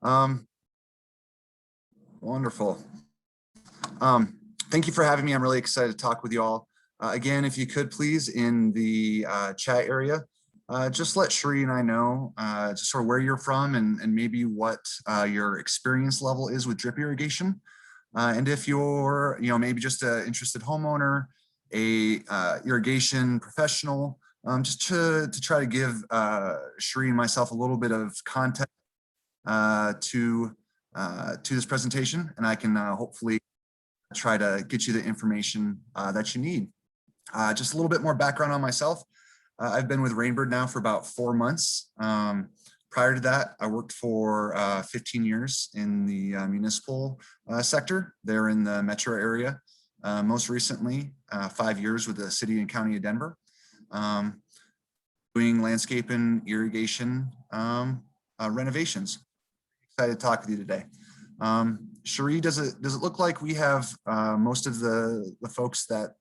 Um, Wonderful. Thank you for having me. I'm really excited to talk with you all. Again, if you could please, in the chat area, just let Sheree and I know just sort of where you're from and maybe what your experience level is with drip irrigation. And if you're, maybe just an interested homeowner, a irrigation professional, just to try to give Sheree and myself a little bit of context to this presentation, and I can hopefully try to get you the information that you need. Just a little bit more background on myself. I've been with Rainbird now for about 4 months. Prior to that, I worked for 15 years in the municipal sector there in the metro area. Most recently, 5 years with the city and county of Denver, doing landscaping, irrigation, renovations. Excited to talk with you today. Sheree, does it look like we have most of the folks that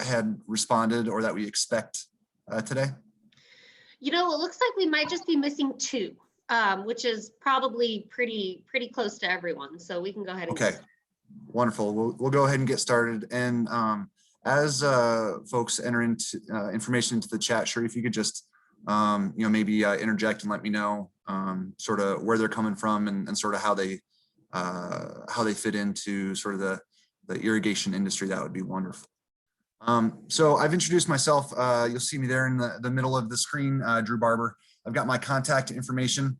had responded or that we expect today? It looks like we might just be missing 2, which is probably pretty close to everyone. So we can go ahead and okay. Wonderful. We'll go ahead and get started. And as folks enter into information into the chat, Sheree, if you could just maybe interject and let me know sort of where they're coming from and sort of how they fit into sort of the irrigation industry, that would be wonderful. So I've introduced myself. You'll see me there in the middle of the screen, Drew Barber. I've got my contact information.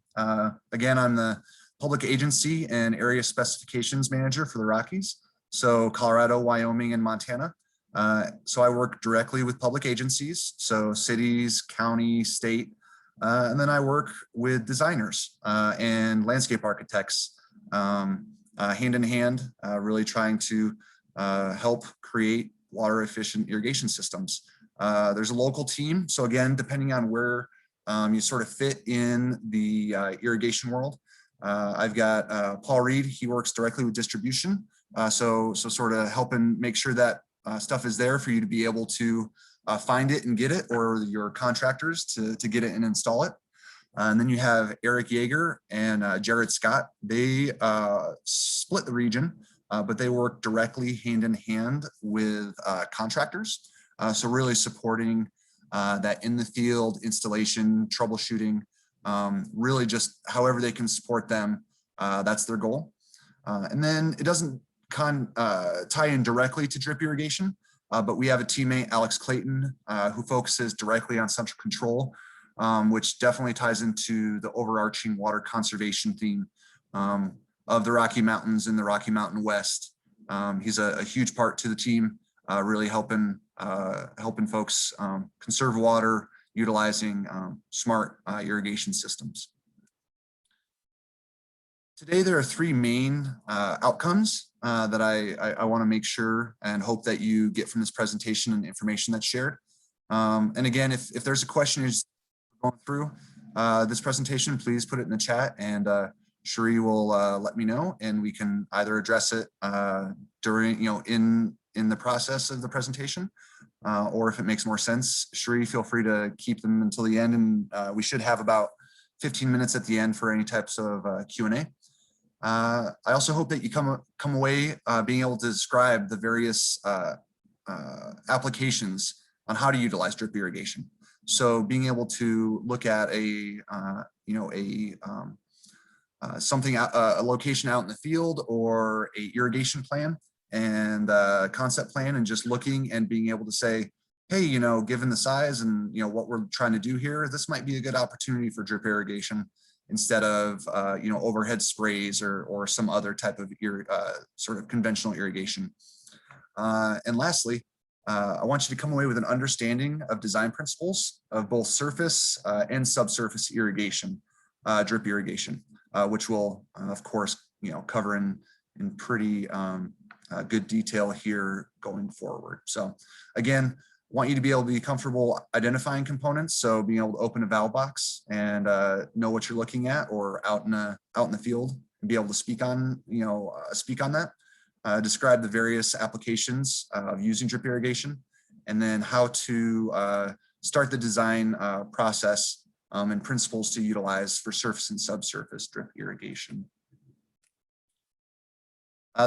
Again, I'm the public agency and area specifications manager for the Rockies. So Colorado, Wyoming, and Montana. So I work directly with public agencies, so cities, county, state, and then I work with designers and landscape architects hand in hand, really trying to help create water efficient irrigation systems. There's a local team. So again, depending on where you sort of fit in the irrigation world, I've got Paul Reed. He works directly with distribution. So sort of helping make sure that stuff is there for you to be able to find it and get it, or your contractors to get it and install it. And then you have Eric Yeager and Jared Scott. They split the region, but they work directly hand in hand with contractors. So really supporting that in the field installation, troubleshooting, really just however they can support them. That's their goal. And then it doesn't tie in directly to drip irrigation, but we have a teammate, Alex Clayton, who focuses directly on central control, which definitely ties into the overarching water conservation theme of the Rocky Mountains and the Rocky Mountain West. He's a huge part to the team, really helping folks conserve water, utilizing smart irrigation systems. Today, there are 3 main outcomes that I want to make sure and hope that you get from this presentation and the information that's shared. And again, if there's a question you're going through this presentation, please put it in the chat, and Sheree will let me know, and we can either address it during, in the process of the presentation, or if it makes more sense, Sheree, feel free to keep them until the end, and we should have about 15 minutes at the end for any types of Q&A. I also hope that you come away being able to describe the various applications on how to utilize drip irrigation. So being able to look at a location out in the field, or a irrigation plan and concept plan, and just looking and being able to say, hey, given the size and what we're trying to do here, this might be a good opportunity for drip irrigation instead of overhead sprays or some other type of sort of conventional irrigation. And lastly, I want you to come away with an understanding of design principles of both surface and subsurface irrigation, drip irrigation, which we'll of course cover in pretty good detail here going forward. So again, want you to be able to be comfortable identifying components. So being able to open a valve box and know what you're looking at, or out in the field, and be able to speak on that. Describe the various applications of using drip irrigation, and then how to start the design process and principles to utilize for surface and subsurface drip irrigation.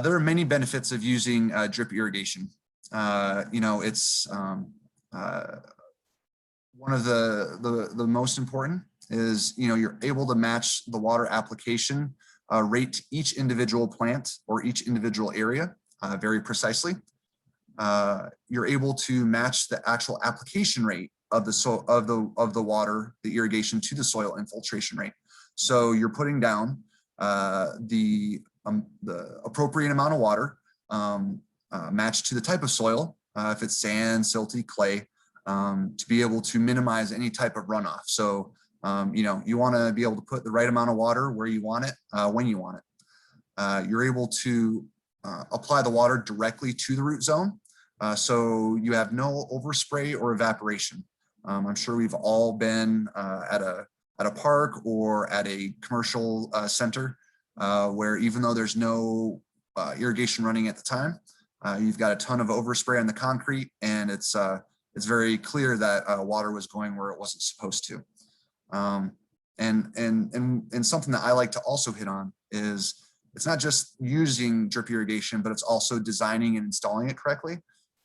There are many benefits of using drip irrigation. It's one of the most important is, you're able to match the water application rate to each individual plant or each individual area very precisely. You're able to match the actual application rate of the water, the irrigation, to the soil infiltration rate. So you're putting down the appropriate amount of water matched to the type of soil, if it's sand, silty, clay, to be able to minimize any type of runoff. So you want to be able to put the right amount of water where you want it, when you want it. You're able to apply the water directly to the root zone, so you have no overspray or evaporation. I'm sure we've all been at a park or at a commercial center where, even though there's no irrigation running at the time, you've got a ton of overspray on the concrete, and it's very clear that water was going where it wasn't supposed to. And something that I like to also hit on is, it's not just using drip irrigation, but it's also designing and installing it correctly.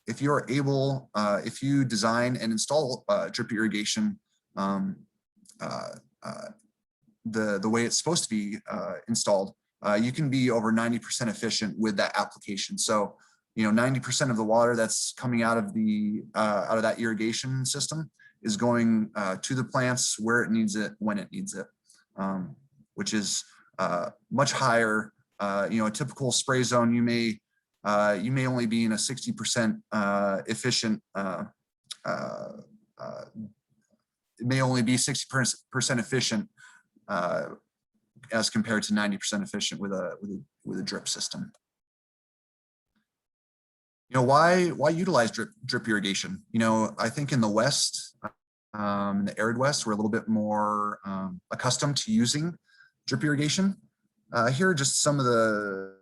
If you're able, if you design and install drip irrigation the way it's supposed to be installed, you can be over 90% efficient with that application. So 90% of the water that's coming out of that irrigation system is going to the plants where it needs it, when it needs it, which is much higher. A typical spray zone, you may only be in a 60% efficient. It may only be 60% efficient as compared to 90% efficient with a drip system. Why utilize drip irrigation? I think in the West, in the arid West, we're a little bit more accustomed to using drip irrigation. Here are just some of the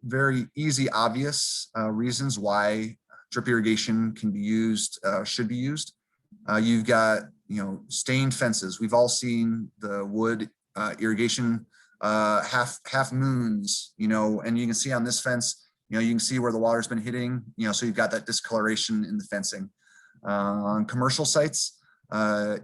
very easy, obvious reasons why drip irrigation can be used, should be used. You've got, stained fences. We've all seen the wood irrigation half moons, and you can see on this fence, you can see where the water's been hitting, so you've got that discoloration in the fencing. On commercial sites,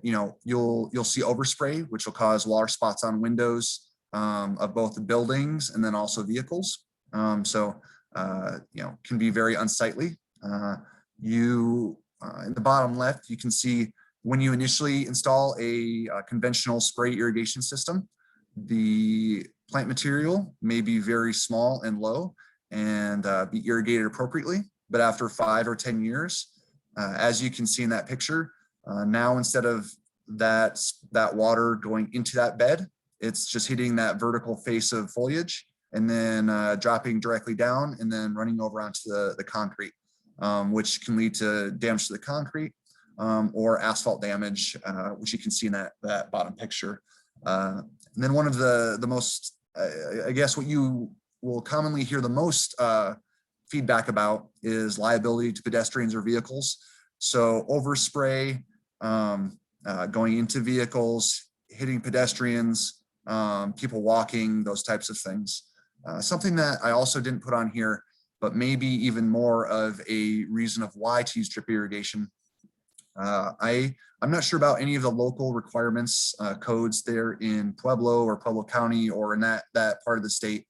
you'll see overspray, which will cause water spots on windows of both the buildings and then also vehicles. Can be very unsightly. In the bottom left, you can see when you initially install a conventional spray irrigation system, the plant material may be very small and low and be irrigated appropriately. But after 5 or 10 years, as you can see in that picture, now instead of that water going into that bed, it's just hitting that vertical face of foliage and then dropping directly down and then running over onto the concrete, which can lead to damage to the concrete or asphalt damage, which you can see in that bottom picture. And then one of the most, I guess what you will commonly hear the most feedback about is liability to pedestrians or vehicles. So overspray going into vehicles, hitting pedestrians, people walking, those types of things. Something that I also didn't put on here, but maybe even more of a reason of why to use drip irrigation. I'm not sure about any of the local requirements, codes there in Pueblo or Pueblo County or in that part of the state.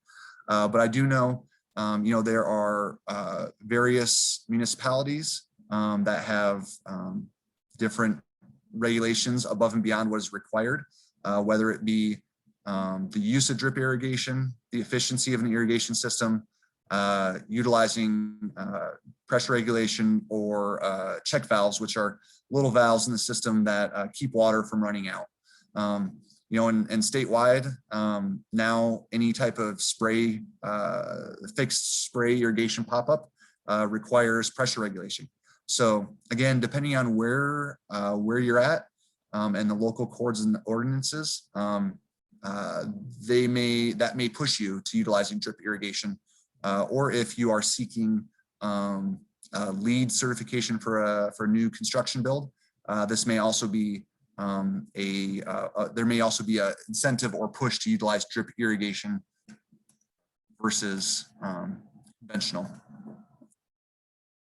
But I do know, there are various municipalities that have different regulations above and beyond what is required, whether it be the use of drip irrigation, the efficiency of an irrigation system, utilizing pressure regulation or check valves, which are little valves in the system that keep water from running out. And statewide, now any type of spray, fixed spray irrigation pop-up requires pressure regulation. So again, depending on where you're at and the local codes and ordinances, that may push you to utilizing drip irrigation, or if you are seeking LEED certification for a new construction build, this may also be there may also be an incentive or push to utilize drip irrigation versus conventional.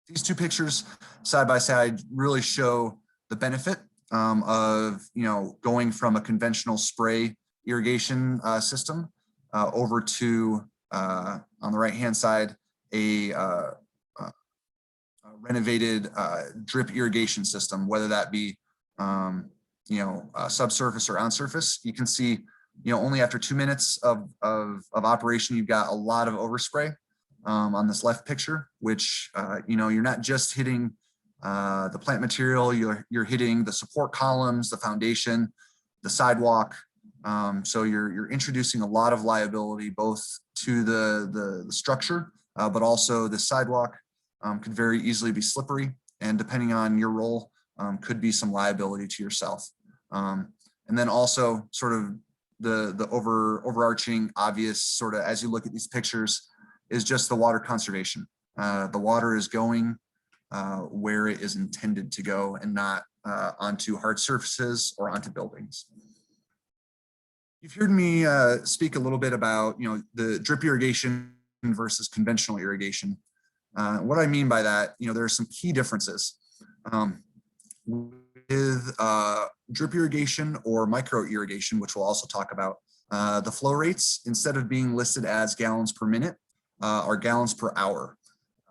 These two pictures side by side really show the benefit of going from a conventional spray irrigation system over to on the right hand side a renovated drip irrigation system, whether that be subsurface or on surface. You can see only after 2 minutes of operation you've got a lot of overspray on this left picture, which you're not just hitting the plant material, you're hitting the support columns, the foundation, the sidewalk. So you're introducing a lot of liability both to the structure, but also the sidewalk could very easily be slippery, and depending on your role, could be some liability to yourself. And then also sort of the overarching obvious sort of, as you look at these pictures, is just the water conservation. The water is going where it is intended to go and not onto hard surfaces or onto buildings. You've heard me speak a little bit about the drip irrigation versus conventional irrigation. What I mean by that, there are some key differences. With drip irrigation or micro irrigation, which we'll also talk about, the flow rates, instead of being listed as gallons per minute, are gallons per hour.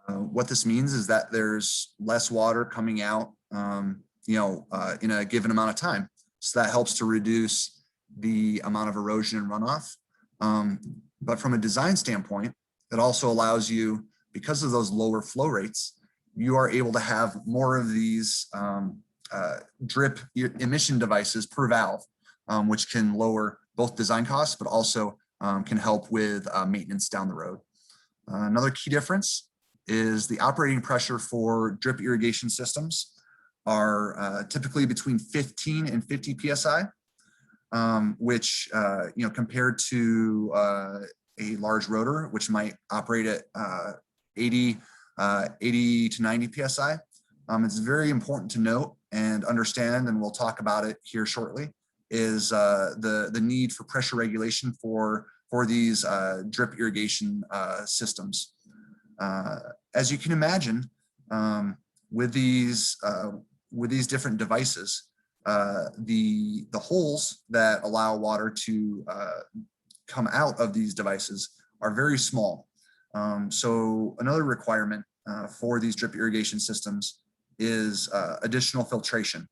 What this means is that there's less water coming out, in a given amount of time. So that helps to reduce the amount of erosion and runoff. But from a design standpoint, it also allows you, because of those lower flow rates, you are able to have more of these drip emission devices per valve, which can lower both design costs, but also can help with maintenance down the road. Another key difference is the operating pressure for drip irrigation systems are typically between 15 and 50 PSI, which, compared to a large rotor, which might operate at 80 to 90 PSI. It's very important to note and understand, and we'll talk about it here shortly, is the need for pressure regulation for these drip irrigation systems. As you can imagine, with these different devices, the holes that allow water to come out of these devices are very small. So another requirement for these drip irrigation systems is additional filtration,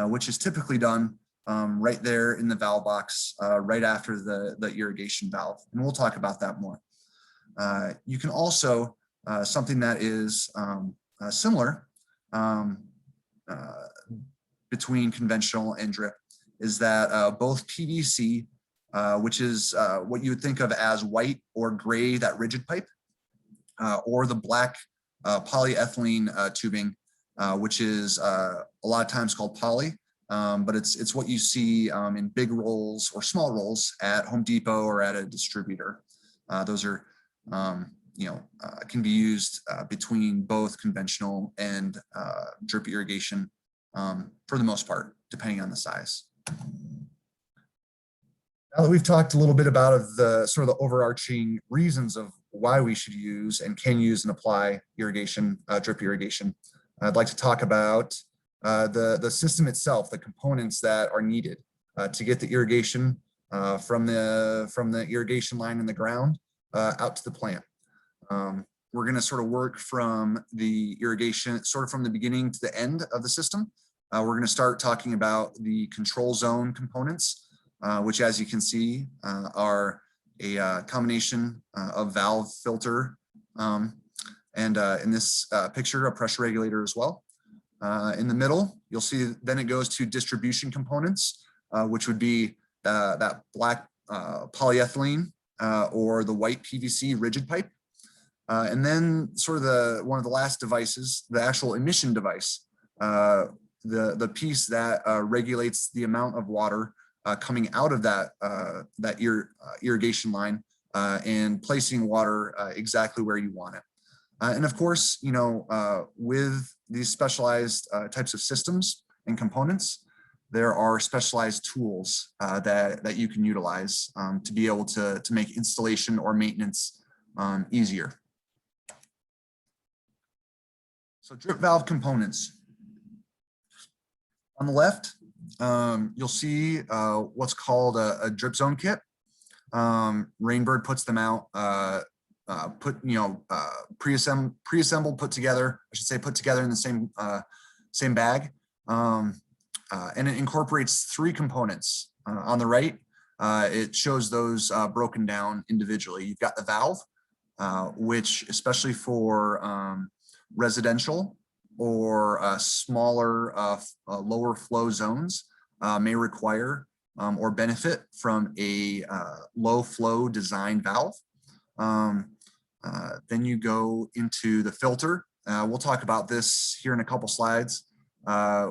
which is typically done right there in the valve box, right after the irrigation valve. And we'll talk about that more. You can also, something that is similar between conventional and drip, is that both PVC, which is what you would think of as white or gray, that rigid pipe, or the black polyethylene tubing, which is a lot of times called poly, but it's what you see in big rolls or small rolls at Home Depot or at a distributor. Those are, can be used between both conventional and drip irrigation for the most part, depending on the size. Now that we've talked a little bit about the sort of the overarching reasons of why we should use and can use and apply irrigation, drip irrigation, I'd like to talk about the system itself, the components that are needed to get the irrigation from the irrigation line in the ground out to the plant. We're going to sort of work from the irrigation, sort of from the beginning to the end of the system. We're going to start talking about the control zone components, which, as you can see, are a combination of valve, filter, and in this picture, a pressure regulator as well. In the middle, you'll see then it goes to distribution components, which would be that black polyethylene or the white PVC rigid pipe. And then sort of one of the last devices, the actual emission device, the piece that regulates the amount of water coming out of that irrigation line and placing water exactly where you want it. And of course, with these specialized types of systems and components, there are specialized tools that you can utilize to be able to make installation or maintenance easier. So drip valve components. On the left, you'll see what's called a drip zone kit. Rainbird puts them out, pre-assembled, put together, I should say put together in the same bag. And it incorporates 3 components. On the right, it shows those broken down individually. You've got the valve, which especially for residential or smaller, lower flow zones may require or benefit from a low flow design valve. Then you go into the filter. We'll talk about this here in a couple slides,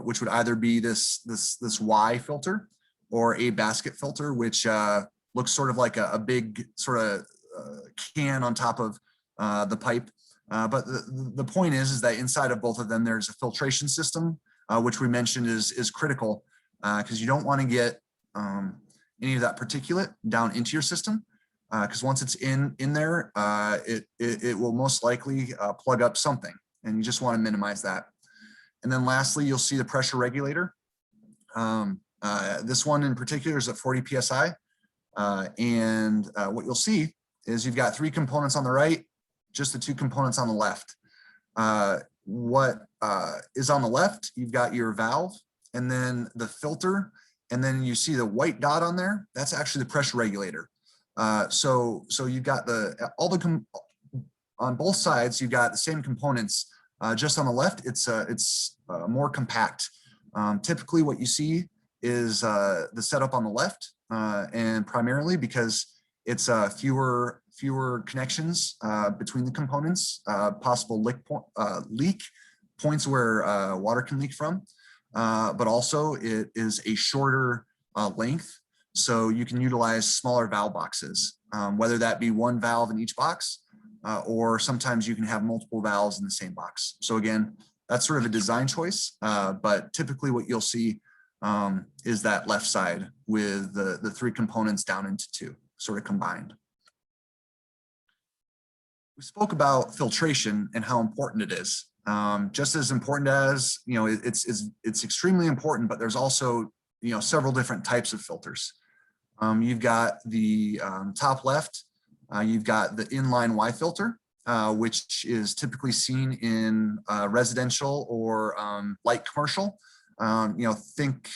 which would either be this Y filter or a basket filter, which looks sort of like a big sort of can on top of the pipe. But the point is that inside of both of them, there's a filtration system, which we mentioned is critical because you don't want to get any of that particulate down into your system. Because once it's in there, it will most likely plug up something, and you just want to minimize that. And then lastly, you'll see the pressure regulator. This one in particular is at 40 PSI. And what you'll see is you've got 3 components on the right, just the 2 components on the left. What is on the left, you've got your valve and then the filter, and then you see the white dot on there, that's actually the pressure regulator. So you've got on both sides, you've got the same components. Just on the left, it's more compact. Typically what you see is the setup on the left, and primarily because it's fewer connections between the components, possible leak points where water can leak from, but also it is a shorter length. So you can utilize smaller valve boxes, whether that be 1 valve in each box, or sometimes you can have multiple valves in the same box. So again, that's sort of a design choice, but typically what you'll see is that left side with the 3 components down into 2, sort of combined. We spoke about filtration and how important it is. Just as important as, it's extremely important, but there's also, several different types of filters. You've got the top left, you've got the inline Y filter, which is typically seen in residential or light commercial. Think,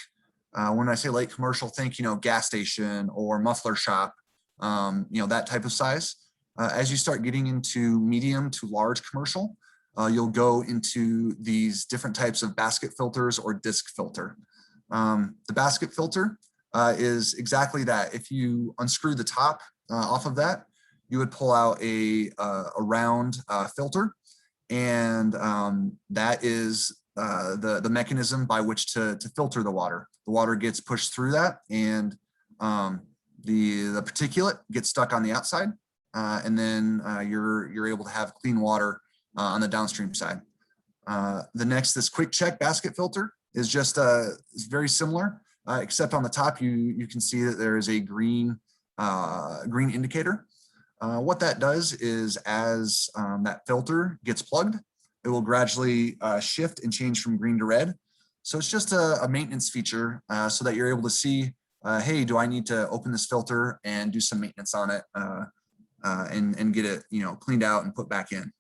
when I say light commercial, think, gas station or muffler shop, that type of size. As you start getting into medium to large commercial, you'll go into these different types of basket filters or disc filter. The basket filter is exactly that. If you unscrew the top off of that, you would pull out a round filter, and that is the mechanism by which to filter the water. The water gets pushed through that, and the particulate gets stuck on the outside, and then you're able to have clean water on the downstream side. This quick check basket filter is just is very similar, except on the top you can see that there is a green indicator. What that does is as that filter gets plugged, it will gradually shift and change from green to red. So it's just a maintenance feature so that you're able to see, hey, do I need to open this filter and do some maintenance on it and get it cleaned out and put back in.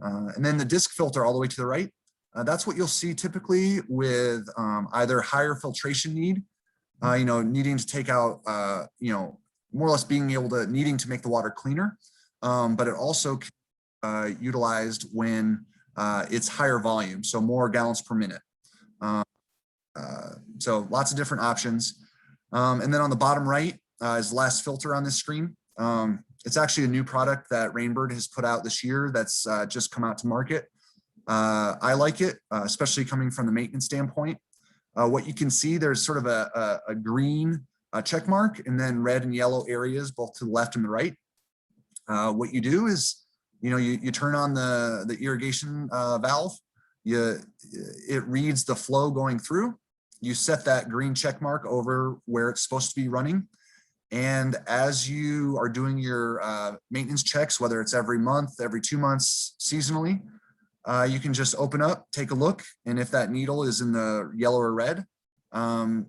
And then the disc filter all the way to the right, that's what you'll see typically with either higher filtration need, needing to take out, more or less needing to make the water cleaner, but it also utilized when it's higher volume, so more gallons per minute. So lots of different options. And then on the bottom right is the last filter on this screen. It's actually a new product that Rainbird has put out this year that's just come out to market. I like it, especially coming from the maintenance standpoint. What you can see, there's sort of a green check mark and then red and yellow areas both to the left and the right. What you do is, you turn on the irrigation valve. It reads the flow going through, you set that green check mark over where it's supposed to be running. And as you are doing your maintenance checks, whether it's every month, every 2 months, seasonally, you can just open up, take a look. And if that needle is in the yellow or red,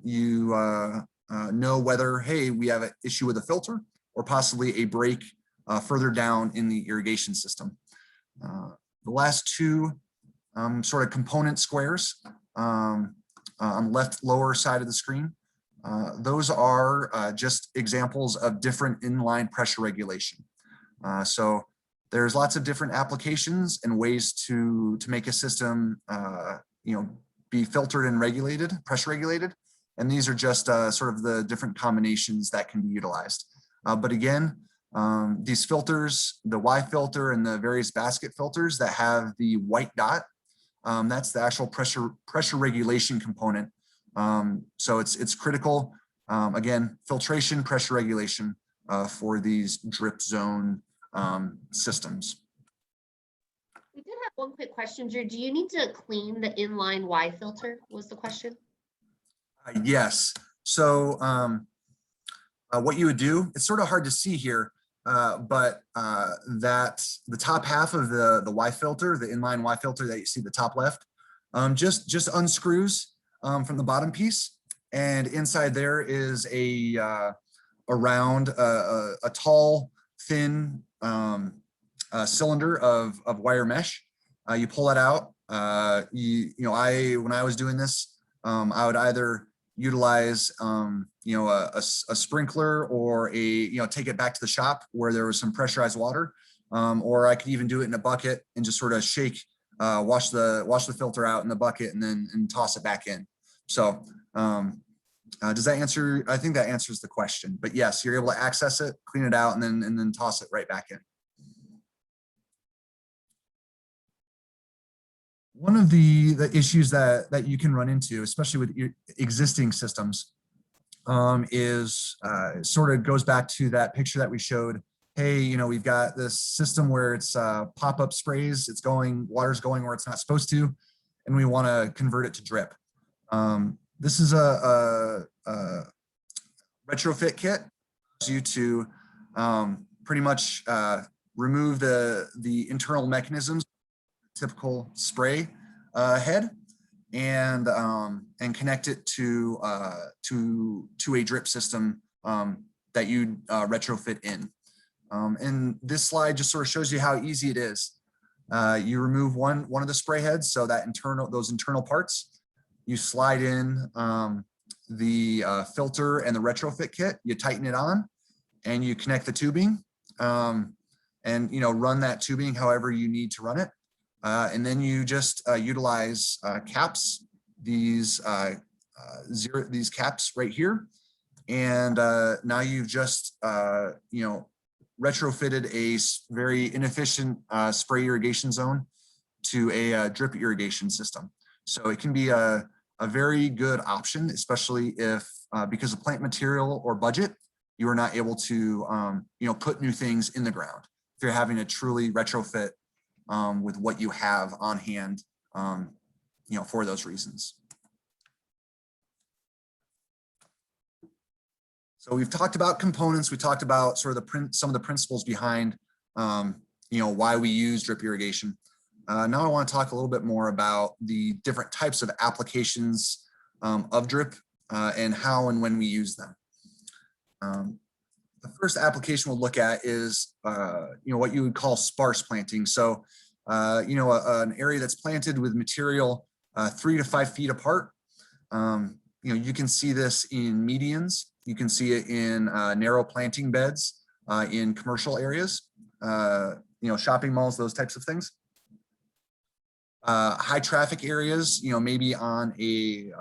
you know whether, hey, we have an issue with a filter or possibly a break further down in the irrigation system. The last two sort of component squares on the left lower side of the screen, those are just examples of different inline pressure regulation. So there's lots of different applications and ways to make a system be filtered and regulated, pressure regulated. And these are just sort of the different combinations that can be utilized. But again, these filters, the Y filter and the various basket filters that have the white dot, that's the actual pressure regulation component. So it's critical, again, filtration, pressure regulation for these drip zone systems. We did have one quick question, Drew. Do you need to clean the inline Y filter was the question? Yes. So what you would do, it's sort of hard to see here, but that the top half of the Y filter, the inline Y filter that you see the top left, just unscrews from the bottom piece, and inside there is a round, a tall, thin cylinder of wire mesh. You pull it out. When I was doing this, I would either utilize a sprinkler or take it back to the shop where there was some pressurized water, or I could even do it in a bucket and just sort of shake, wash the filter out in the bucket and toss it back in. So does that answer? I think that answers the question. But yes, you're able to access it, clean it out, and then toss it right back in. One of the issues that you can run into, especially with your existing systems, is sort of goes back to that picture that we showed. Hey, we've got this system where it's pop-up sprays, water's going where it's not supposed to, and we want to convert it to drip. This is a retrofit kit. Allows you to pretty much remove the internal mechanisms, typical spray head, and connect it to a drip system that you retrofit in. And this slide just sort of shows you how easy it is. You remove one of the spray heads, so that those internal parts. You slide in the filter and the retrofit kit. You tighten it on, and you connect the tubing, and run that tubing however you need to run it. And then you just utilize caps, these caps right here. And now you've just, retrofitted a very inefficient spray irrigation zone to a drip irrigation system. So it can be a very good option, especially if, because of plant material or budget, you are not able to, put new things in the ground. If you're having to truly retrofit with what you have on hand, for those reasons. So we've talked about components. We talked about sort of some of the principles behind, why we use drip irrigation. Now I want to talk a little bit more about the different types of applications of drip and how and when we use them. The first application we'll look at is, what you would call sparse planting. So, an area that's planted with material 3 to 5 feet apart. You can see this in medians. You can see it in narrow planting beds in commercial areas, shopping malls, those types of things. High traffic areas, maybe on a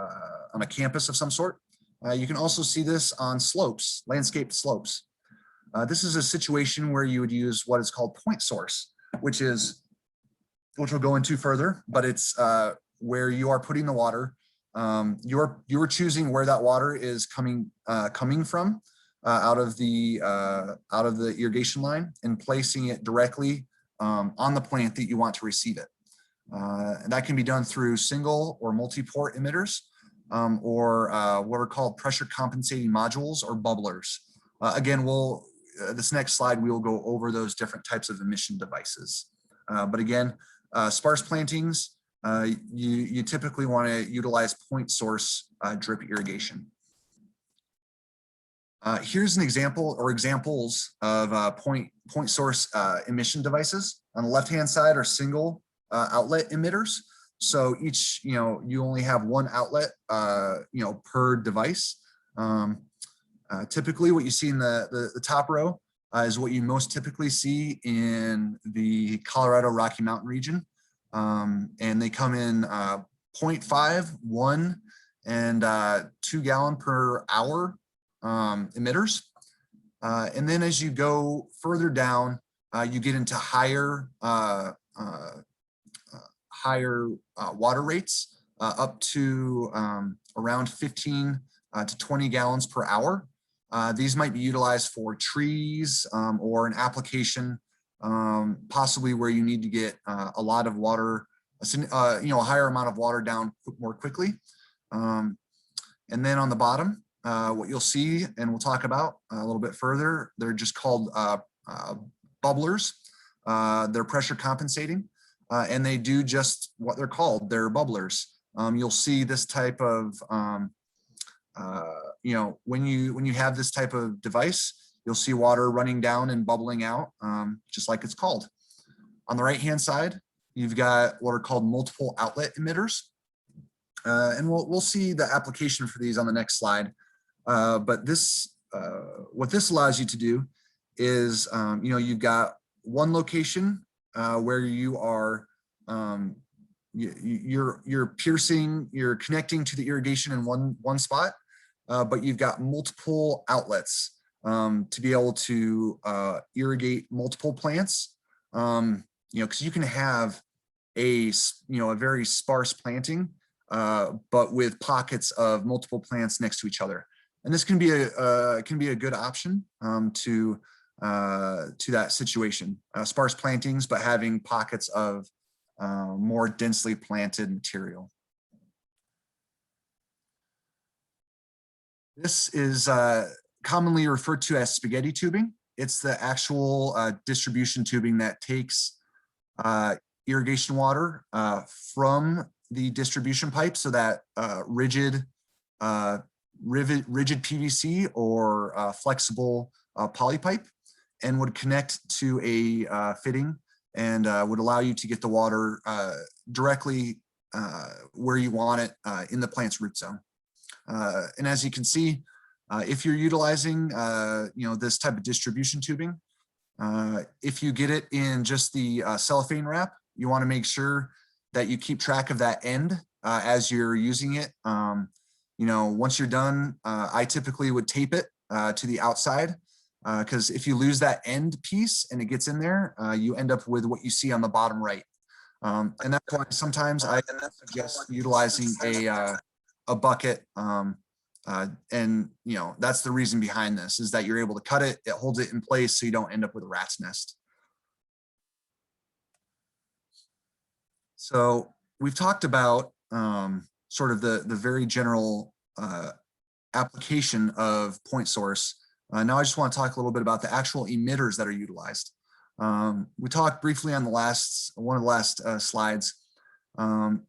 campus of some sort. You can also see this on slopes, landscaped slopes. This is a situation where you would use what is called point source, which we'll go into further, but it's where you are putting the water. You're choosing where that water is coming from out of the irrigation line and placing it directly on the plant that you want to receive it. And that can be done through single or multi-port emitters. or what are called pressure compensating modules or bubblers. Again, this next slide, we will go over those different types of emission devices. But again, sparse plantings, you typically want to utilize point source drip irrigation. Here's an example or examples of point source emission devices. On the left-hand side are single outlet emitters. So each, you only have one outlet, per device. Typically what you see in the top row is what you most typically see in the Colorado Rocky Mountain region. And they come in 0.5, 1, and 2 gallon per hour emitters. And then as you go further down, you get into higher water rates, up to around 15 to 20 gallons per hour. These might be utilized for trees or an application, possibly where you need to get a lot of water, a higher amount of water down more quickly. And then on the bottom, what you'll see, and we'll talk about a little bit further, they're just called bubblers. They're pressure compensating, and they do just what they're called. They're bubblers. You'll see this type of, when you have this type of device, you'll see water running down and bubbling out, just like it's called. On the right-hand side, you've got what are called multiple outlet emitters. And we'll see the application for these on the next slide. But this, what this allows you to do is, you've got one location where you are, you're connecting to the irrigation in one spot, but you've got multiple outlets to be able to irrigate multiple plants. Because you can have a very sparse planting, but with pockets of multiple plants next to each other. And this can be a good option to that situation. Sparse plantings, but having pockets of more densely planted material. This is commonly referred to as spaghetti tubing. It's the actual distribution tubing that takes irrigation water from the distribution pipe, so that rigid PVC or flexible poly pipe, and would connect to a fitting and would allow you to get the water directly where you want it in the plant's root zone. And as you can see, if you're utilizing this type of distribution tubing, if you get it in just the cellophane wrap, you want to make sure that you keep track of that end as you're using it. Once you're done, I typically would tape it to the outside, because if you lose that end piece and it gets in there, you end up with what you see on the bottom right. And that's why sometimes I suggest utilizing a bucket. And that's the reason behind this, is that you're able to cut it, it holds it in place so you don't end up with a rat's nest. So we've talked about sort of the very general application of point source. Now I just want to talk a little bit about the actual emitters that are utilized. We talked briefly on one of the last slides.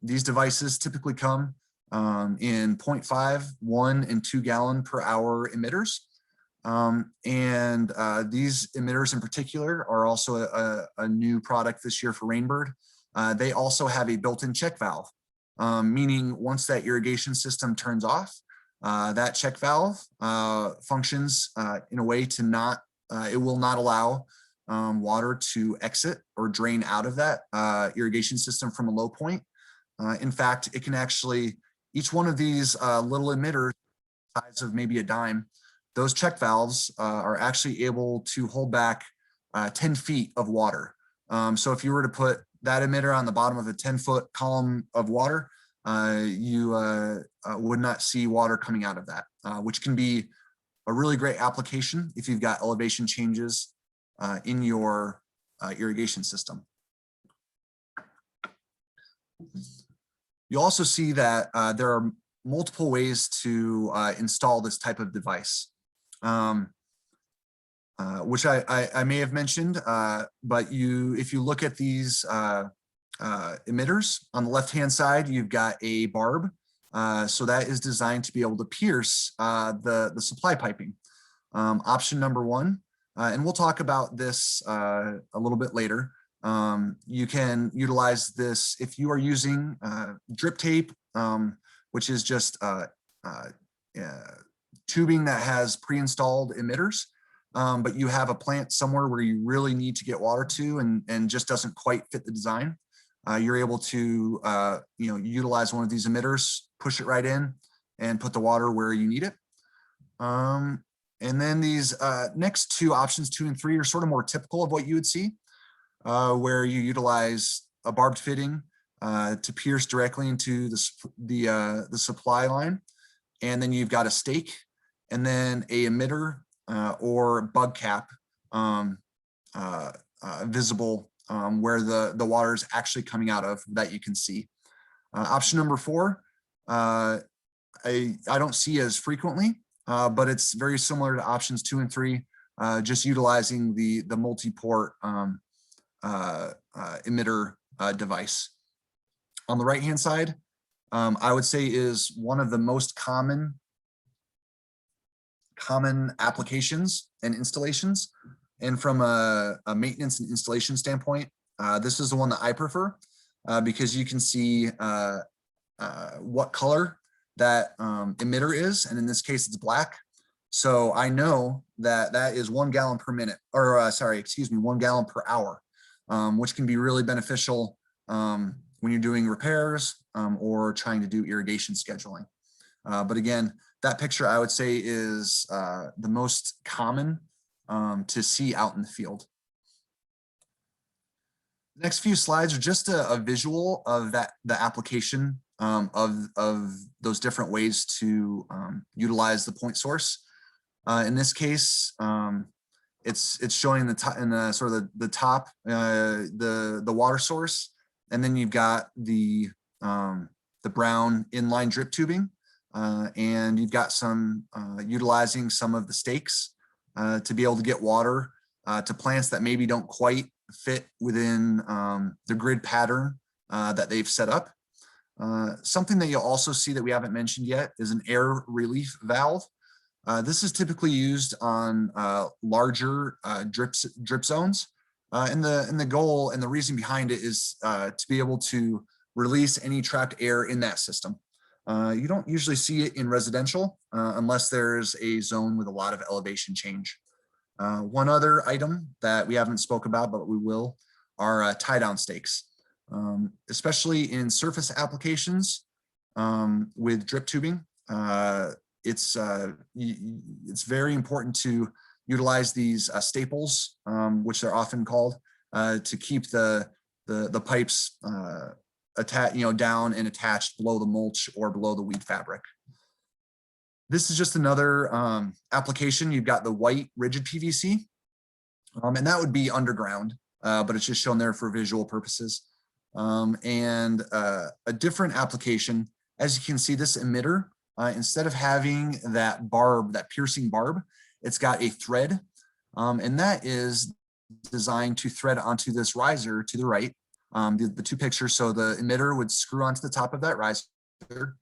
These devices typically come in 0.5, 1, and 2 gallon per hour emitters. And these emitters in particular are also a new product this year for Rainbird. They also have a built-in check valve, meaning once that irrigation system turns off, that check valve functions in a way to it will not allow water to exit or drain out of that irrigation system from a low point. In fact, it can actually, each one of these little emitters, size of maybe a dime, those check valves are actually able to hold back 10 feet of water. So if you were to put that emitter on the bottom of a 10-foot column of water, you would not see water coming out of that, which can be a really great application if you've got elevation changes in your irrigation system. You also see that there are multiple ways to install this type of device, which I may have mentioned, but if you look at these emitters on the left-hand side, you've got a barb. So that is designed to be able to pierce the supply piping. Option number one, and we'll talk about this a little bit later. You can utilize this if you are using drip tape, which is just tubing that has pre-installed emitters, but you have a plant somewhere where you really need to get water to and just doesn't quite fit the design. You're able to utilize one of these emitters, push it right in, and put the water where you need it. And then these next two options, 2 and 3, are sort of more typical of what you would see, where you utilize a barbed fitting to pierce directly into the supply line. And then you've got a stake and then a emitter or bug cap visible where the water is actually coming out of that you can see. Option number 4, I don't see as frequently, but it's very similar to options 2 and 3, just utilizing the multi-port emitter device. On the right-hand side, I would say is one of the most common applications and installations. And from a maintenance and installation standpoint, this is the one that I prefer because you can see what color that emitter is. And in this case, it's black. So I know that that is 1 gallon per minute, or 1 gallon per hour, which can be really beneficial when you're doing repairs or trying to do irrigation scheduling. But again, that picture I would say is the most common to see out in the field. The next few slides are just a visual of the application of those different ways to utilize the point source. In this case, it's showing the top in the sort of the top, the water source, and then you've got the brown inline drip tubing, and you've got some utilizing some of the stakes to be able to get water to plants that maybe don't quite fit within the grid pattern that they've set up. Something that you'll also see that we haven't mentioned yet is an air relief valve. This is typically used on larger drip zones. And the goal and the reason behind it is to be able to release any trapped air in that system. You don't usually see it in residential unless there's a zone with a lot of elevation change. One other item that we haven't spoke about, but we will, are tie down stakes, especially in surface applications with drip tubing. It's very important to utilize these staples, which they're often called, to keep the pipes down and attached below the mulch or below the weed fabric. This is just another application. You've got the white rigid PVC, and that would be underground, but it's just shown there for visual purposes. And a different application, as you can see, this emitter, instead of having that barb, that piercing barb, it's got a thread, and that is designed to thread onto this riser to the right. The two pictures, so the emitter would screw onto the top of that riser,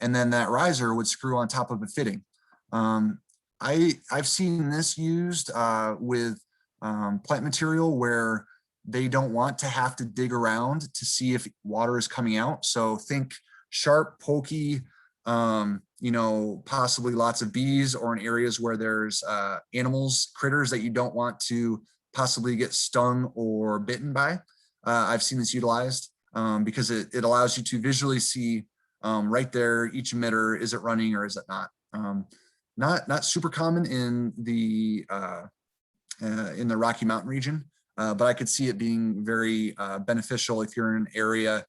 and then that riser would screw on top of a fitting. I've seen this used with plant material where they don't want to have to dig around to see if water is coming out. So think sharp, pokey, possibly lots of bees, or in areas where there's animals, critters that you don't want to possibly get stung or bitten by. I've seen this utilized because it allows you to visually see right there, each emitter, is it running or is it not? Not super common in the Rocky Mountain region, but I could see it being very beneficial if you're in an area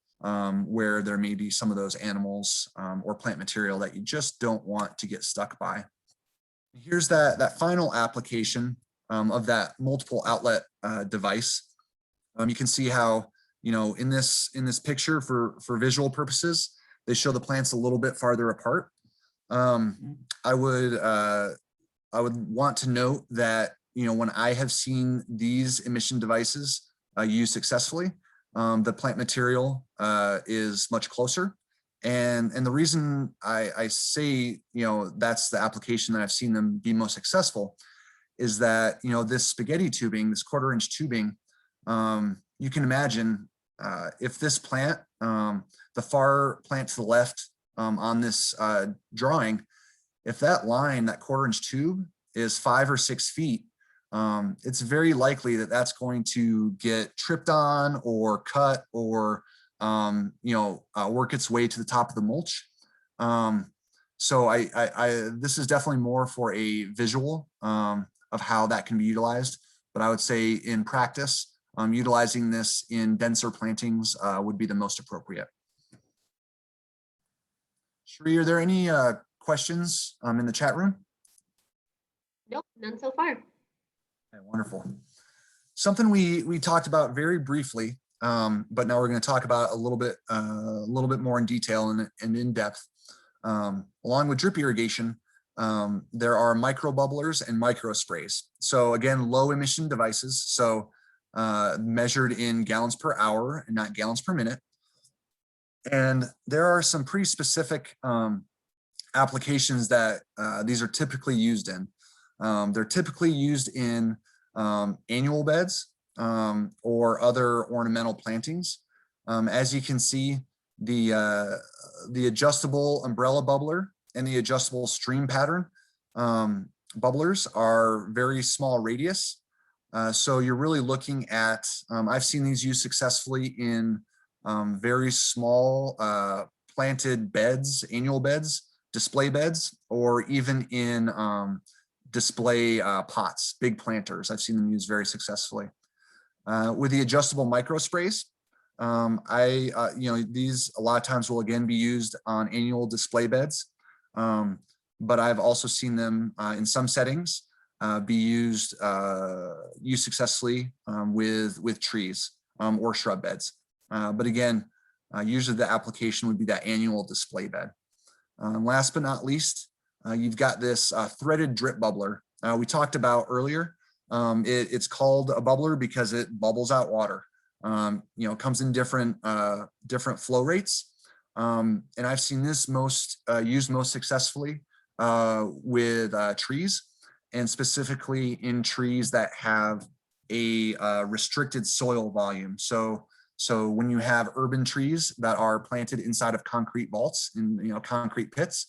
where there may be some of those animals or plant material that you just don't want to get stuck by. Here's that final application of that multiple outlet device. You can see how, in this picture, for visual purposes, they show the plants a little bit farther apart. I would want to note that, when I have seen these emission devices used successfully, the plant material is much closer. And the reason I say, that's the application that I've seen them be most successful is that, this spaghetti tubing, this 1/4 inch tubing, you can imagine if this plant, the far plant to the left on this drawing, if that line, that 1/4 inch tube is 5 or 6 feet, it's very likely that that's going to get tripped on or cut or, work its way to the top of the mulch. So this is definitely more for a visual of how that can be utilized. But I would say in practice, utilizing this in denser plantings would be the most appropriate. Sheree, are there any questions in the chat room? Nope, none so far. Okay, wonderful. Something we talked about very briefly, but now we're going to talk about a little bit more in detail and in depth. Along with drip irrigation, there are micro bubblers and micro sprays. So again, low emission devices. So measured in gallons per hour and not gallons per minute. And there are some pretty specific applications that these are typically used in. They're typically used in annual beds or other ornamental plantings. As you can see, the adjustable umbrella bubbler and the adjustable stream pattern bubblers are very small radius. So you're really looking at, I've seen these used successfully in very small planted beds, annual beds, display beds, or even in display pots, big planters. I've seen them used very successfully. With the adjustable micro sprays, these a lot of times will again be used on annual display beds, but I've also seen them in some settings be used successfully with trees or shrub beds. But again, usually the application would be that annual display bed. Last but not least, you've got this threaded drip bubbler we talked about earlier. It's called a bubbler because it bubbles out water. It comes in different flow rates. And I've seen this used most successfully with trees, and specifically in trees that have a restricted soil volume. So when you have urban trees that are planted inside of concrete vaults in concrete pits,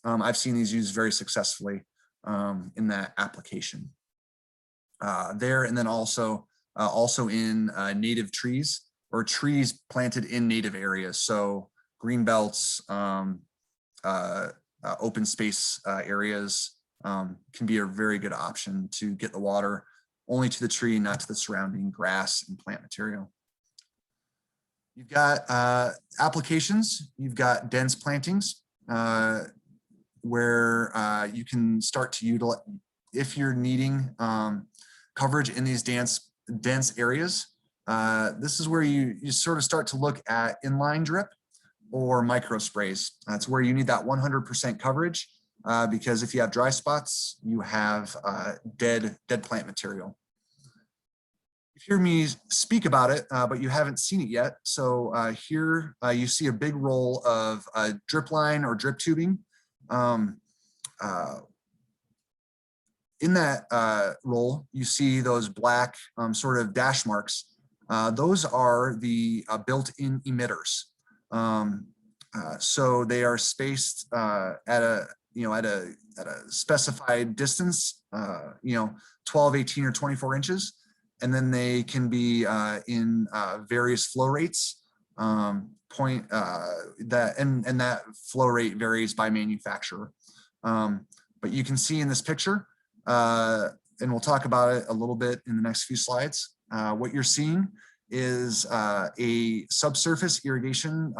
I've seen these used very successfully in that application there. And then also in native trees or trees planted in native areas. So green belts, open space areas can be a very good option to get the water only to the tree, not to the surrounding grass and plant material. You've got applications, you've got dense plantings where you can start to utilize, if you're needing coverage in these dense areas, this is where you sort of start to look at inline drip or micro sprays. That's where you need that 100% coverage because if you have dry spots, you have dead plant material. You hear me speak about it, but you haven't seen it yet. So here you see a big roll of drip line or drip tubing. In that roll, you see those black sort of dash marks. Those are the built-in emitters. So they are spaced at a specified distance, 12, 18, or 24 inches. And then they can be in various flow rates. That flow rate varies by manufacturer. But you can see in this picture, and we'll talk about it a little bit in the next few slides. What you're seeing is a subsurface irrigation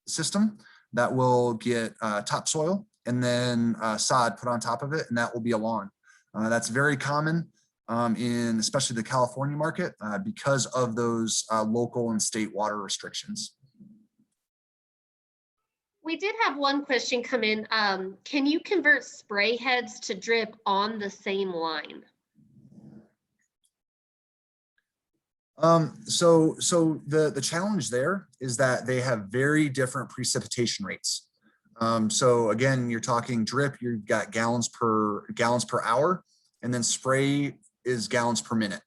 system that will get topsoil and then sod put on top of it, and that will be a lawn. That's very common in especially the California market because of those local and state water restrictions. We did have one question come in. Can you convert spray heads to drip on the same line? So the challenge there is that they have very different precipitation rates. So again, you're talking drip, you've got gallons per hour, and then spray is gallons per minute.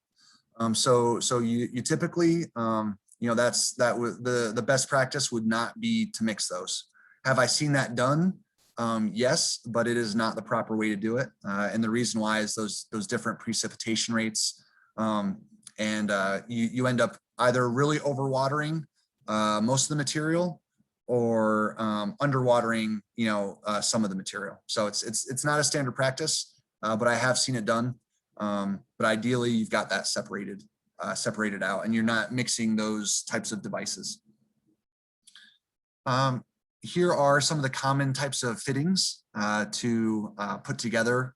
So you typically, the best practice would not be to mix those. Have I seen that done? Yes, but it is not the proper way to do it. And the reason why is those different precipitation rates. You end up either really overwatering most of the material, or underwatering, some of the material. So it's not a standard practice, but I have seen it done. But ideally, you've got that separated out, and you're not mixing those types of devices. Here are some of the common types of fittings to put together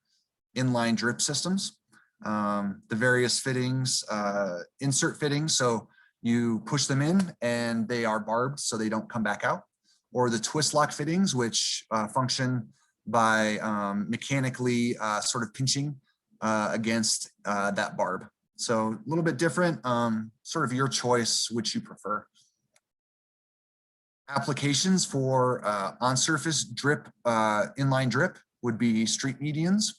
inline drip systems. The various fittings, insert fittings, so you push them in and they are barbed so they don't come back out, or the twist lock fittings, which function by mechanically sort of pinching against that barb. So a little bit different, sort of your choice, which you prefer. Applications for on-surface drip, inline drip would be street medians,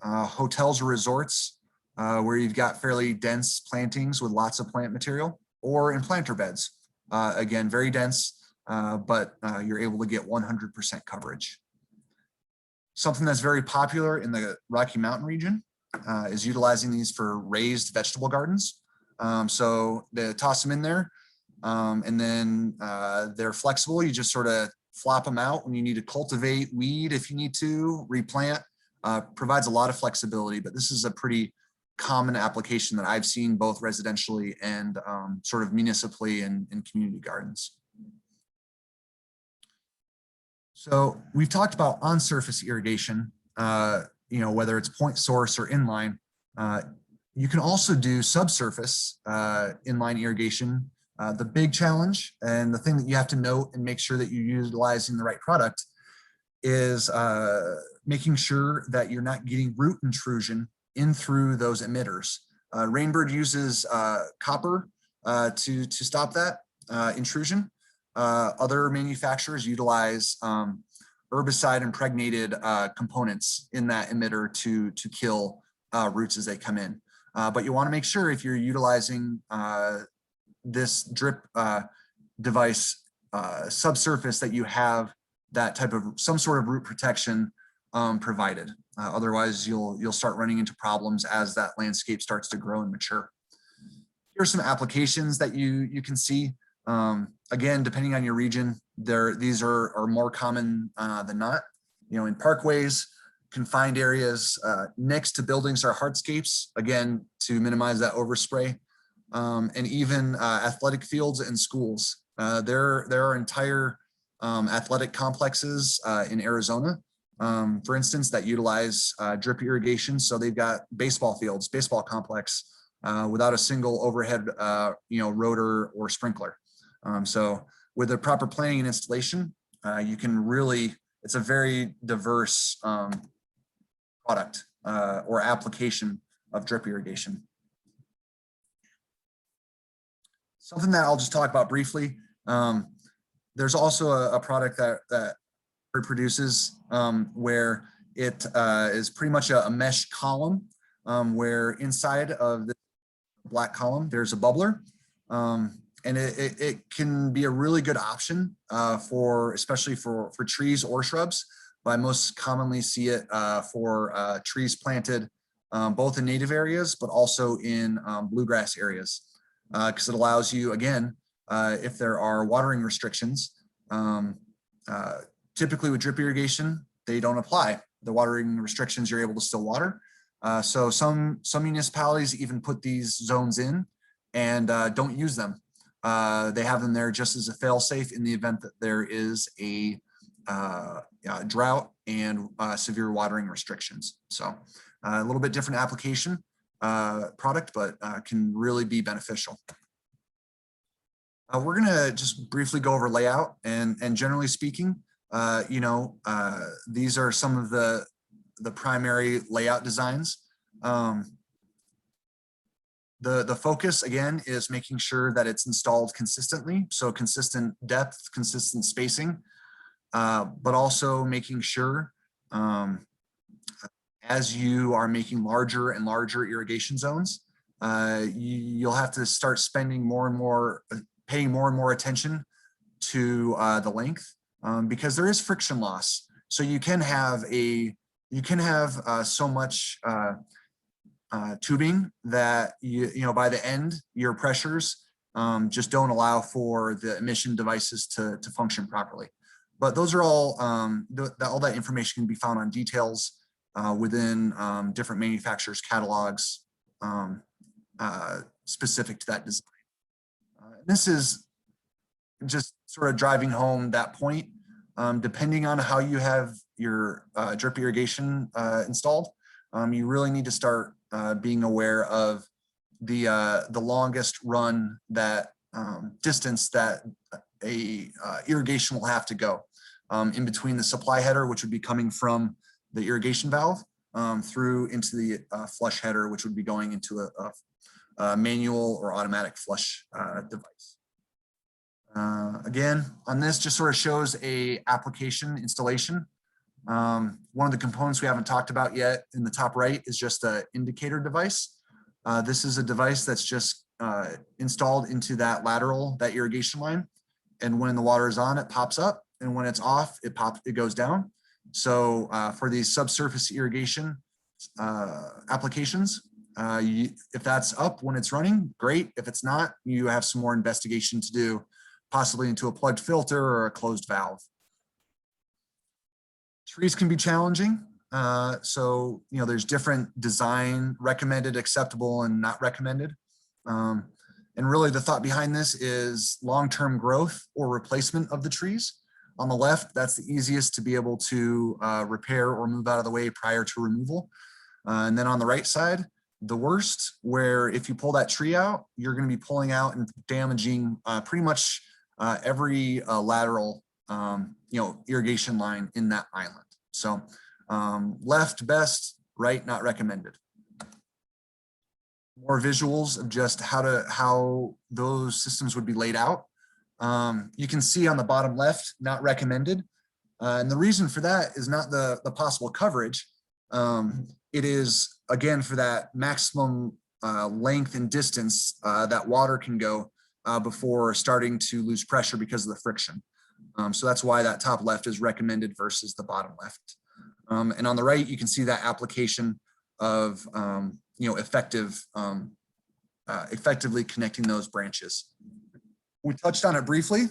hotels or resorts where you've got fairly dense plantings with lots of plant material, or in planter beds. Again, very dense, but you're able to get 100% coverage. Something that's very popular in the Rocky Mountain region is utilizing these for raised vegetable gardens. So they toss them in there, and then they're flexible. You just sort of flop them out when you need to cultivate, weed if you need to, replant. Provides a lot of flexibility, but this is a pretty common application that I've seen both residentially and sort of municipally and in community gardens. So we've talked about on-surface irrigation, whether it's point source or inline. You can also do subsurface inline irrigation. The big challenge and the thing that you have to note and make sure that you're utilizing the right product is making sure that you're not getting root intrusion in through those emitters. Rainbird uses copper to stop that intrusion. Other manufacturers utilize herbicide impregnated components in that emitter to kill roots as they come in. But you want to make sure if you're utilizing this drip device subsurface that you have that type of some sort of root protection provided. Otherwise, you'll start running into problems as that landscape starts to grow and mature. Here are some applications that you can see. Again, depending on your region, these are more common than not. In parkways, confined areas, next to buildings are hardscapes, again, to minimize that overspray, and even athletic fields and schools. There are entire athletic complexes in Arizona, for instance, that utilize drip irrigation. So they've got baseball fields, baseball complex, without a single overhead, rotor or sprinkler. So with the proper planning and installation, you can really, it's a very diverse product or application of drip irrigation. Something that I'll just talk about briefly. There's also a product that produces where it is pretty much a mesh column where inside of the black column, there's a bubbler. And it can be a really good option especially for trees or shrubs. But I most commonly see it for trees planted both in native areas, but also in bluegrass areas, because it allows you, again, if there are watering restrictions, typically with drip irrigation, they don't apply. The watering restrictions, you're able to still water. So some municipalities even put these zones in and don't use them. They have them there just as a fail-safe in the event that there is a drought and severe watering restrictions. So a little bit different application product, but can really be beneficial. We're going to just briefly go over layout and generally speaking, These are some of the primary layout designs. The focus again is making sure that it's installed consistently, so consistent depth, consistent spacing, but also making sure as you are making larger and larger irrigation zones, you'll have to start spending more and more, paying more and more attention to the length, because there is friction loss. So you can have so much tubing that by the end your pressures just don't allow for the emission devices to function properly. But those are all all that information can be found on details within different manufacturers' catalogs specific to that design. This is just sort of driving home that point. Depending on how you have your drip irrigation installed, you really need to start being aware of the longest run that distance that a irrigation will have to go in between the supply header, which would be coming from the irrigation valve, through into the flush header, which would be going into a manual or automatic flush device. Again, on this just sort of shows a application installation. One of the components we haven't talked about yet in the top right is just an indicator device. This is a device that's just installed into that irrigation line. And when the water is on, it pops up. And when it's off, it goes down. So for these subsurface irrigation applications, if that's up when it's running, great. If it's not, you have some more investigation to do, possibly into a plugged filter or a closed valve. Trees can be challenging. So, there's different design recommended, acceptable, and not recommended. And really the thought behind this is long-term growth or replacement of the trees. On the left, that's the easiest to be able to repair or move out of the way prior to removal. And then on the right side, the worst, where if you pull that tree out, you're going to be pulling out and damaging pretty much every lateral irrigation line in that island. So left best, right not recommended. More visuals of just how those systems would be laid out. You can see on the bottom left, not recommended. And the reason for that is not the possible coverage. It is, again, for that maximum length and distance that water can go before starting to lose pressure because of the friction. So that's why that top left is recommended versus the bottom left. And on the right, you can see that application of effectively connecting those branches. We touched on it briefly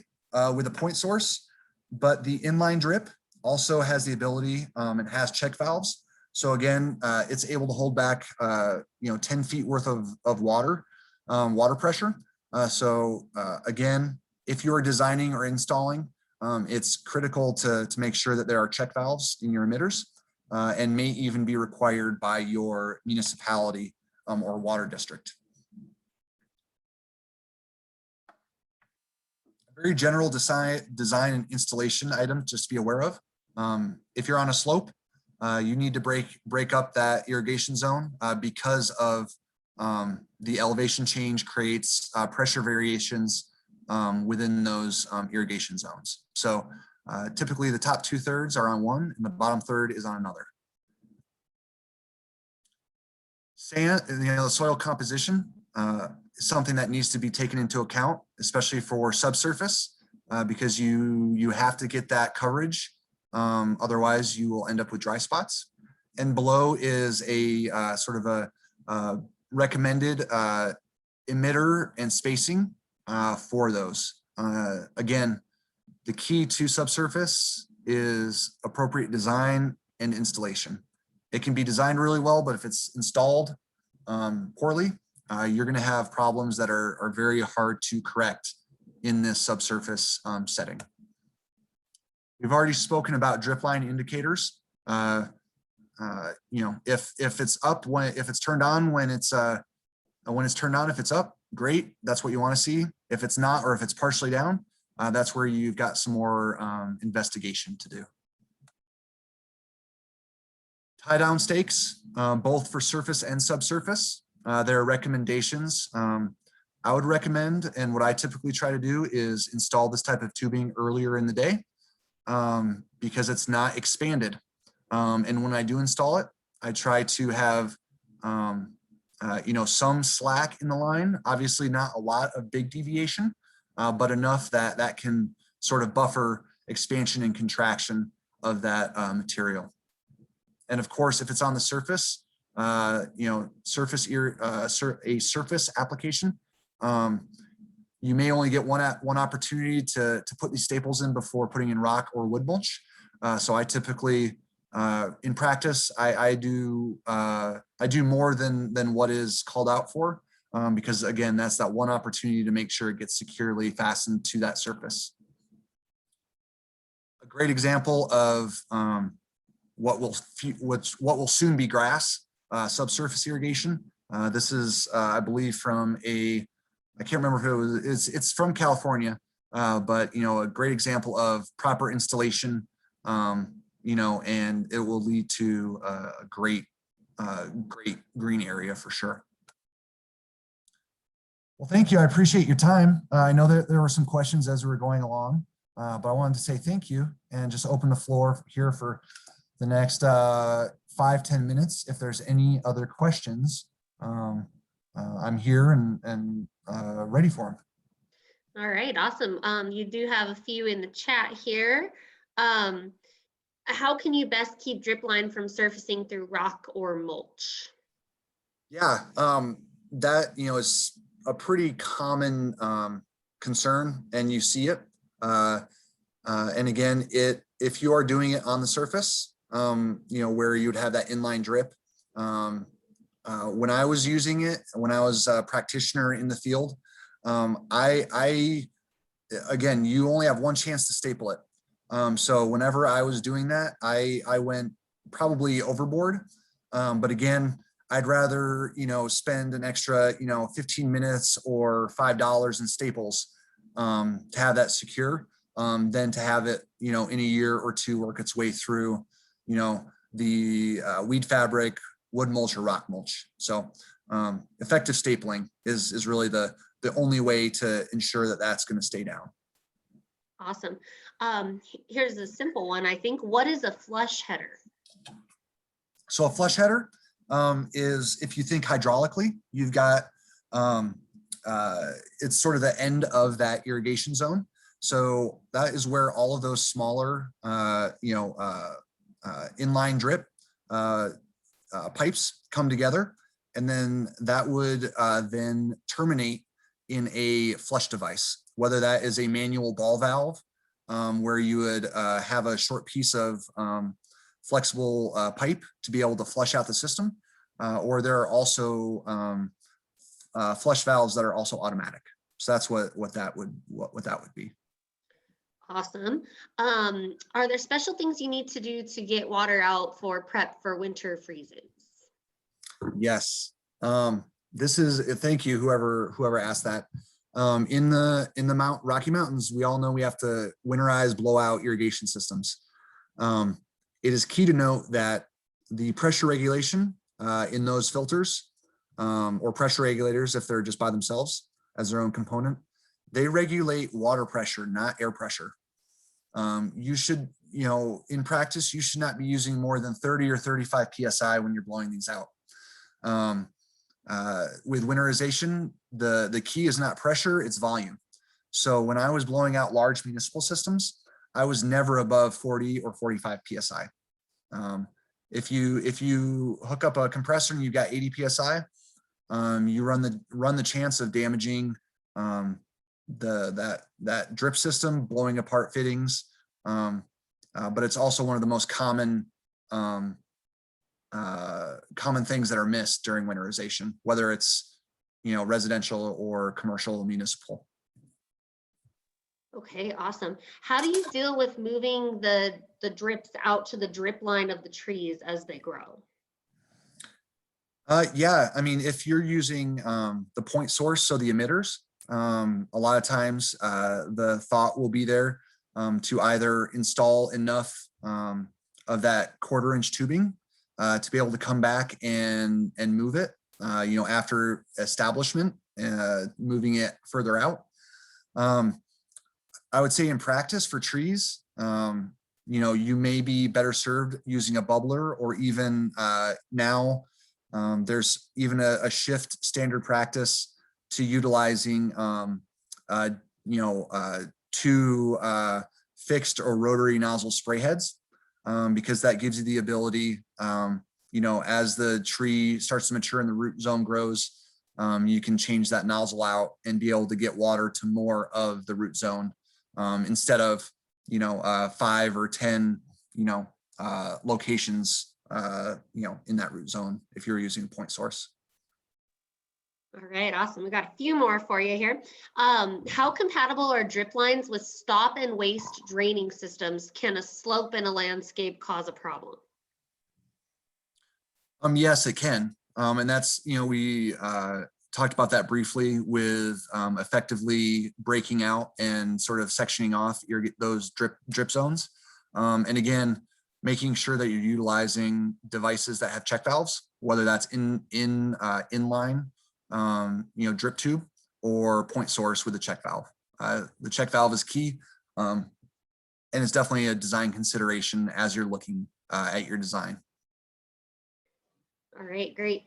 with a point source, but the inline drip also has the ability and has check valves. So again, it's able to hold back 10 feet worth of water pressure. So again, if you're designing or installing, it's critical to make sure that there are check valves in your emitters and may even be required by your municipality or water district. A very general design and installation item just to be aware of. If you're on a slope, you need to break up that irrigation zone because of the elevation change creates pressure variations within those irrigation zones. So typically the top 2/3 are on one and the bottom third is on another. Sand, the soil composition is something that needs to be taken into account, especially for subsurface, because you have to get that coverage. Otherwise you will end up with dry spots. And below is a sort of a recommended emitter and spacing for those. Again, the key to subsurface is appropriate design and installation. It can be designed really well, but if it's installed poorly, you're going to have problems that are very hard to correct in this subsurface setting. We've already spoken about drip line indicators. If it's up if it's turned on when it's turned on, if it's up, great. That's what you want to see. If it's not, or if it's partially down, that's where you've got some more investigation to do. Tie down stakes, both for surface and subsurface. There are recommendations. I would recommend, and what I typically try to do is install this type of tubing earlier in the day because it's not expanded. And when I do install it, I try to have some slack in the line, obviously not a lot of big deviation, but enough that that can sort of buffer expansion and contraction of that material. And of course, if it's on the surface, a surface application, you may only get one opportunity to put these staples in before putting in rock or wood mulch. So I typically, in practice, I do more than what is called out for, because again, that's that one opportunity to make sure it gets securely fastened to that surface. A great example of what will soon be grass, subsurface irrigation. This is, I believe, from I can't remember who it was. It's from California, but a great example of proper installation. And it will lead to a great green area for sure. Well, thank you. I appreciate your time. I know that there were some questions as we were going along, but I wanted to say thank you and just open the floor here for the next 5-10 minutes. If there's any other questions, I'm here and ready for them. All right, awesome. You do have a few in the chat here. How can you best keep drip line from surfacing through rock or mulch? Yeah, that is a pretty common concern, and you see it. And again, if you are doing it on the surface, where you'd have that inline drip. When I was using it, when I was a practitioner in the field, again, you only have one chance to staple it. So whenever I was doing that, I went probably overboard. But again, I'd rather, spend an extra, 15 minutes or $5 in staples to have that secure than to have it, in a year or two work its way through, the weed fabric, wood mulch or rock mulch. So effective stapling is really the only way to ensure that that's going to stay down. Awesome. Here's a simple one, I think. What is a flush header? So a flush header is, if you think hydraulically, you've got, it's sort of the end of that irrigation zone. So that is where all of those smaller, inline drip pipes come together. And then that would then terminate in a flush device, whether that is a manual ball valve, where you would have a short piece of flexible pipe to be able to flush out the system, or there are also flush valves that are also automatic. So that's what that would be. Awesome. Are there special things you need to do to get water out for prep for winter freezes? Yes. This is, thank you, whoever asked that. In the Rocky Mountains, we all know we have to winterize blowout irrigation systems. It is key to note that the pressure regulation in those filters, or pressure regulators, if they're just by themselves as their own component, they regulate water pressure, not air pressure. You should, in practice, you should not be using more than 30 or 35 PSI when you're blowing these out. With winterization, the key is not pressure, it's volume. So when I was blowing out large municipal systems, I was never above 40 or 45 PSI. If you hook up a compressor and you've got 80 PSI, you run the chance of damaging that drip system, blowing apart fittings. But it's also one of the most common things that are missed during winterization, whether it's residential or commercial municipal. Okay, awesome. How do you deal with moving the drips out to the drip line of the trees as they grow? Yeah, I mean, if you're using the point source, so the emitters, A lot of times the thought will be there to either install enough of that 1/4 inch tubing to be able to come back and move it, after establishment, moving it further out. I would say in practice for trees, you may be better served using a bubbler, or even now there's even a shift standard practice to utilizing two fixed or rotary nozzle spray heads, because that gives you the ability, as the tree starts to mature and the root zone grows, you can change that nozzle out and be able to get water to more of the root zone, instead of 5 or 10 locations in that root zone if you're using a point source. All right, awesome. We got a few more for you here. How compatible are drip lines with stop and waste draining systems? Can a slope in a landscape cause a problem? Yes, it can. And that's, we talked about that briefly with effectively breaking out and sort of sectioning off those drip zones. And again, making sure that you're utilizing devices that have check valves, whether that's inline, drip tube, or point source with a check valve. The check valve is key, and it's definitely a design consideration as you're looking at your design. All right, great.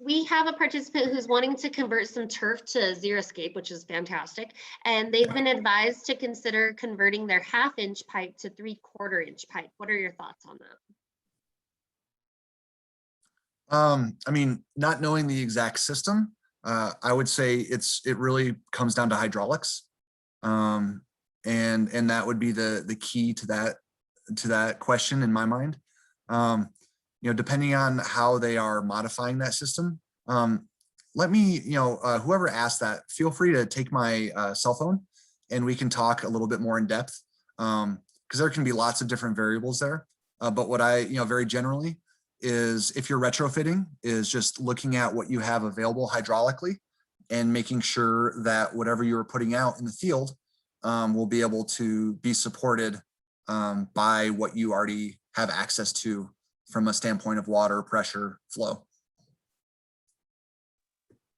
We have a participant who's wanting to convert some turf to xeriscape, which is fantastic. And they've been advised to consider converting their 1/2 inch pipe to 3/4 inch pipe. What are your thoughts on that? I mean, not knowing the exact system, I would say it really comes down to hydraulics. And that would be the key to that question in my mind. Depending on how they are modifying that system, let me, whoever asked that, feel free to take my cell phone and we can talk a little bit more in depth, because there can be lots of different variables there. But what I, very generally, is if you're retrofitting, is just looking at what you have available hydraulically and making sure that whatever you're putting out in the field will be able to be supported by what you already have access to from a standpoint of water, pressure, flow.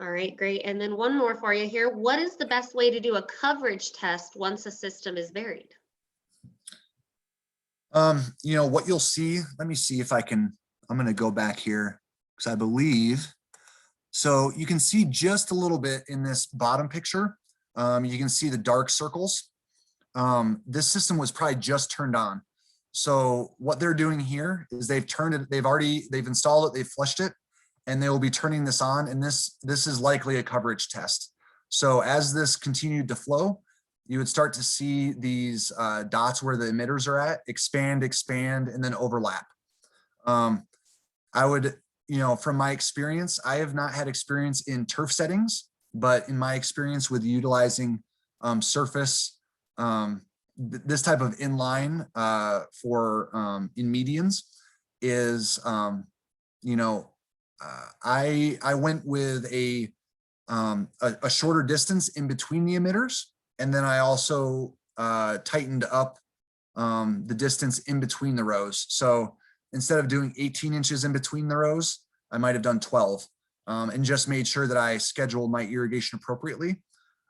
All right, great. And then one more for you here. What is the best way to do a coverage test once a system is buried? What you'll see, let me see if I'm going to go back here because I believe, so you can see just a little bit in this bottom picture. You can see the dark circles. This system was probably just turned on. So what they're doing here is they've turned it, they've installed it, they've flushed it, and they will be turning this on. And this is likely a coverage test. So as this continued to flow, you would start to see these dots where the emitters are at expand, and then overlap. I would, from my experience, I have not had experience in turf settings, but in my experience with utilizing surface, this type of inline for in medians is, I went with a shorter distance in between the emitters, and then I also tightened up the distance in between the rows. So instead of doing 18 inches in between the rows, I might have done 12, and just made sure that I scheduled my irrigation appropriately.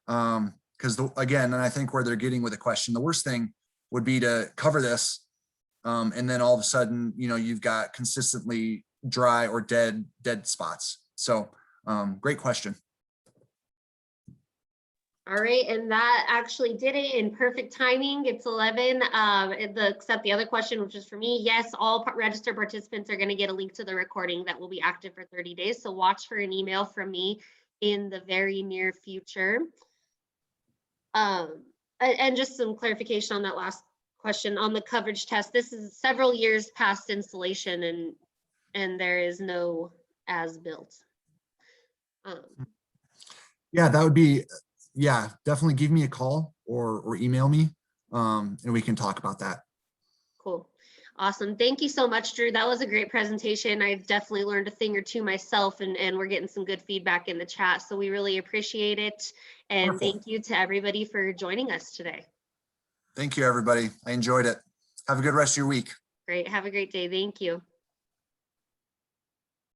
Because again, and I think where they're getting with the question, the worst thing would be to cover this, and then all of a sudden, you've got consistently dry or dead spots. So great question. All right, and that actually did it in perfect timing. It's 11. Except the other question, which is for me, yes, all registered participants are going to get a link to the recording that will be active for 30 days. So watch for an email from me in the very near future. And just some clarification on that last question on the coverage test. This is several years past installation, and there is no as built. Yeah, that would be, yeah, definitely give me a call or email me, and we can talk about that. Cool. Awesome. Thank you so much, Drew. That was a great presentation. I've definitely learned a thing or two myself, and we're getting some good feedback in the chat. So we really appreciate it. And Wonderful. thank you to everybody for joining us today. Thank you, everybody. I enjoyed it. Have a good rest of your week. Great. Have a great day. Thank you.